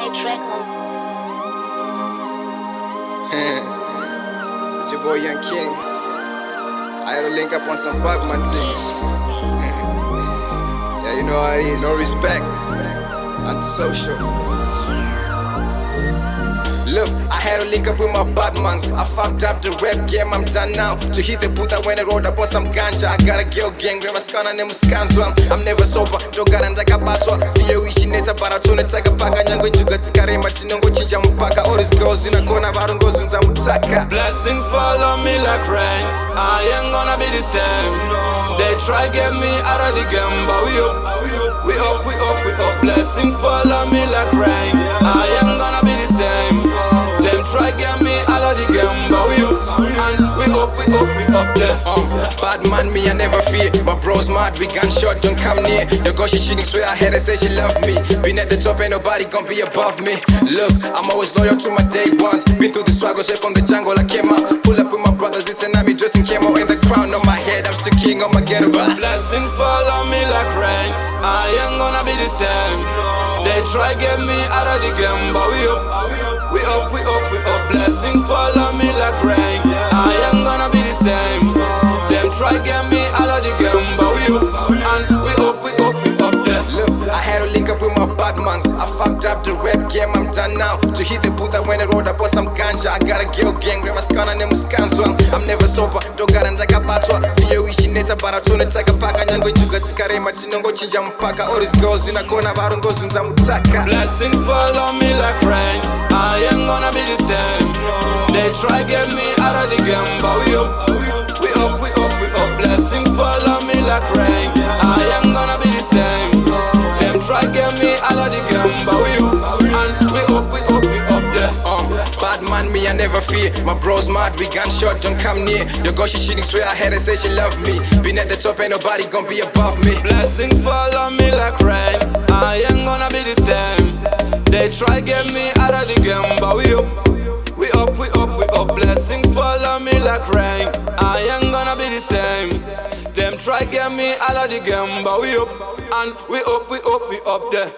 Night Records. It's your boy Young King. I had to link up on some Batman things. Yeah, you know how it is. No respect, antisocial. Look, I had to link up with my Batmans. I fucked up the rap game, I'm done now. To hit the booth, I went and rolled up on some ganja. I got a girl gang, grab a scan and muskanzwa. I'm never sober, dogara ndakabatwa. Fiyo wishi neza baratone taka paka. Nyango njuga tikarema chinongo chinja mpaka. All these girls in a corner, varungo zunza mutaka. Blessings follow me like rain. I ain't gonna be the same. They try get me out of the game, but we up. Blessings follow me like rain. I ain't gonna be the same. Them try get me out of the game, but we up. And we up there. Bad man, me I never fear. My bro's mad, we gunshot, don't come near. Your girl she cheating, swear I had her say she love me. Been at the top, ain't nobody gon' be above me. Look, I'm always loyal to my day ones. Been through the struggle, straight from the jungle I came out. Pull up with my brothers, it's an army dressed in camo. And the crown on my head, I'm still king on my ghetto. Blessings follow me like rain. I ain't gonna be the same. They try get me out of the game, but we up. Blessings follow me like rain. I ain't gonna be the same. Them try get me out of the game, but we up. And we up there. Look, I had to link up with my Batmans. I fucked up the rap game, I'm done now. To hit the booth, I went and rolled up on some ganja. I got a girl gang, grab a scan and muskanzwa. I'm never sober, dogara ndakabatwa. Fiyo wishi neza baratone taka paka. Nyango njuga tikarema chinongo chinja mpaka. All these girls in a corner, varungo zunza mutaka. Blessings follow me like rain. I ain't gonna be the same. They try get me out of the game, but we up. Blessings follow me like rain. I ain't gonna be the same. Them try get me out of the game, but we up. And we up there. Bad man, me I never fear. My bro's mad, we gunshot, don't come near. Your girl she cheating, swear I had her say she love me. Been at the top, ain't nobody gon' be above me. Blessings follow me like rain. I ain't gonna be the same. They try get me out of the game, but we up. Blessings follow me like rain. I ain't gonna be the same. Them try get me out of the game, but we up. And we up there.